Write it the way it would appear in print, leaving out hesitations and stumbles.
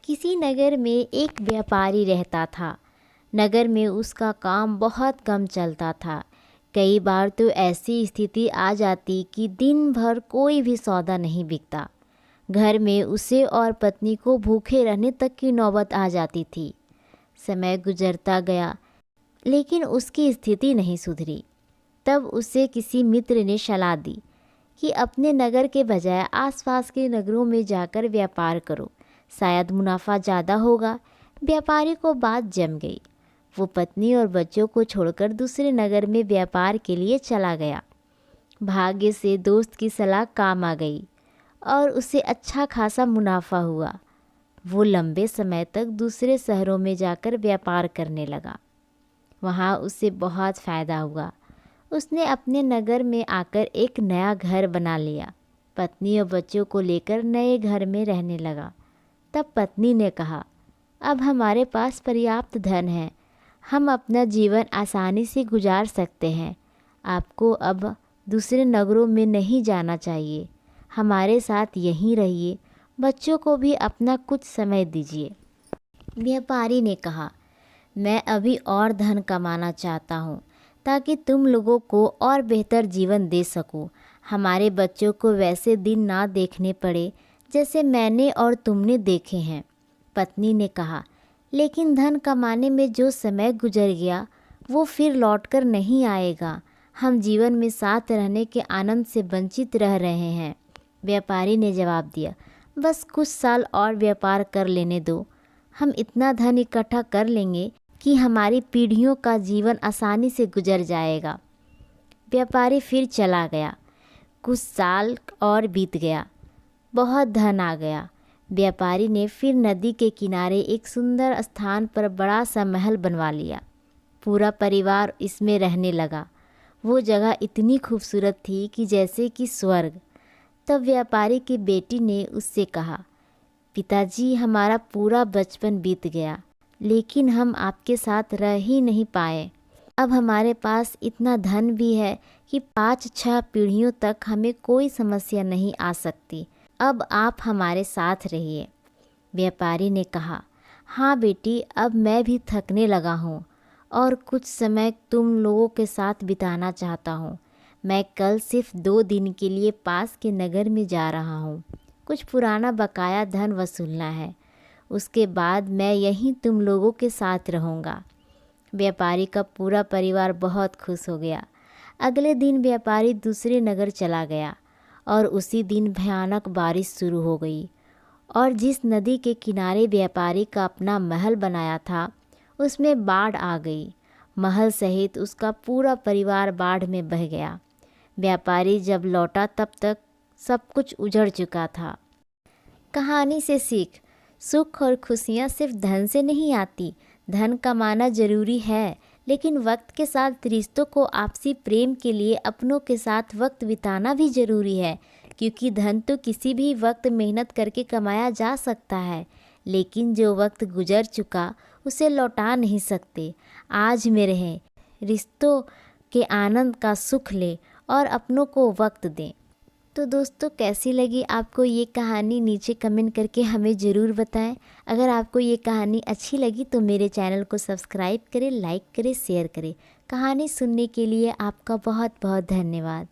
किसी नगर में एक व्यापारी रहता था। नगर में उसका काम बहुत कम चलता था। कई बार तो ऐसी स्थिति आ जाती कि दिन भर कोई भी सौदा नहीं बिकता। घर में उसे और पत्नी को भूखे रहने तक की नौबत आ जाती थी। समय गुजरता गया, लेकिन उसकी स्थिति नहीं सुधरी। तब उसे किसी मित्र ने सलाह दी कि अपने नगर के बजाय आसपास के नगरों में जाकर व्यापार करो, शायद मुनाफा ज़्यादा होगा। व्यापारी को बात जम गई। वो पत्नी और बच्चों को छोड़कर दूसरे नगर में व्यापार के लिए चला गया। भाग्य से दोस्त की सलाह काम आ गई और उसे अच्छा खासा मुनाफा हुआ। वो लंबे समय तक दूसरे शहरों में जाकर व्यापार करने लगा। वहाँ उसे बहुत फ़ायदा हुआ। उसने अपने नगर में आकर एक नया घर बना लिया। पत्नी और बच्चों को लेकर नए घर में रहने लगा। तब पत्नी ने कहा, अब हमारे पास पर्याप्त धन है, हम अपना जीवन आसानी से गुजार सकते हैं। आपको अब दूसरे नगरों में नहीं जाना चाहिए, हमारे साथ यहीं रहिए, बच्चों को भी अपना कुछ समय दीजिए। व्यापारी ने कहा, मैं अभी और धन कमाना चाहता हूँ ताकि तुम लोगों को और बेहतर जीवन दे सकूं। हमारे बच्चों को वैसे दिन ना देखने पड़े जैसे मैंने और तुमने देखे हैं। पत्नी ने कहा, लेकिन धन कमाने में जो समय गुजर गया वो फिर लौटकर नहीं आएगा। हम जीवन में साथ रहने के आनंद से वंचित रह रहे हैं। व्यापारी ने जवाब दिया, बस कुछ साल और व्यापार कर लेने दो। हम इतना धन इकट्ठा कर लेंगे कि हमारी पीढ़ियों का जीवन आसानी से गुजर जाएगा। व्यापारी फिर चला गया। कुछ साल और बीत गया, बहुत धन आ गया। व्यापारी ने फिर नदी के किनारे एक सुंदर स्थान पर बड़ा सा महल बनवा लिया। पूरा परिवार इसमें रहने लगा। वो जगह इतनी खूबसूरत थी कि जैसे कि स्वर्ग। तब व्यापारी की बेटी ने उससे कहा, पिताजी, हमारा पूरा बचपन बीत गया, लेकिन हम आपके साथ रह ही नहीं पाए। अब हमारे पास इतना धन भी है कि 5-6 पीढ़ियों तक हमें कोई समस्या नहीं आ सकती। अब आप हमारे साथ रहिए। व्यापारी ने कहा, हाँ बेटी, अब मैं भी थकने लगा हूँ और कुछ समय तुम लोगों के साथ बिताना चाहता हूँ। मैं कल सिर्फ 2 दिन के लिए पास के नगर में जा रहा हूँ। कुछ पुराना बकाया धन वसूलना है। उसके बाद मैं यहीं तुम लोगों के साथ रहूँगा। व्यापारी का पूरा परिवार बहुत खुश हो गया। अगले दिन व्यापारी दूसरे नगर चला गया और उसी दिन भयानक बारिश शुरू हो गई और जिस नदी के किनारे व्यापारी का अपना महल बनाया था उसमें बाढ़ आ गई। महल सहित उसका पूरा परिवार बाढ़ में बह गया। व्यापारी जब लौटा तब तक सब कुछ उजड़ चुका था। कहानी से सीख, सुख और खुशियाँ सिर्फ धन से नहीं आती। धन कमाना ज़रूरी है, लेकिन वक्त के साथ रिश्तों को आपसी प्रेम के लिए अपनों के साथ वक्त बिताना भी ज़रूरी है। क्योंकि धन तो किसी भी वक्त मेहनत करके कमाया जा सकता है, लेकिन जो वक्त गुजर चुका उसे लौटा नहीं सकते। आज में रहें, रिश्तों के आनंद का सुख लें और अपनों को वक्त दें। तो दोस्तों, कैसी लगी आपको ये कहानी, नीचे कमेंट करके हमें ज़रूर बताएं। अगर आपको ये कहानी अच्छी लगी तो मेरे चैनल को सब्सक्राइब करें, लाइक करें, शेयर करें। कहानी सुनने के लिए आपका बहुत बहुत धन्यवाद।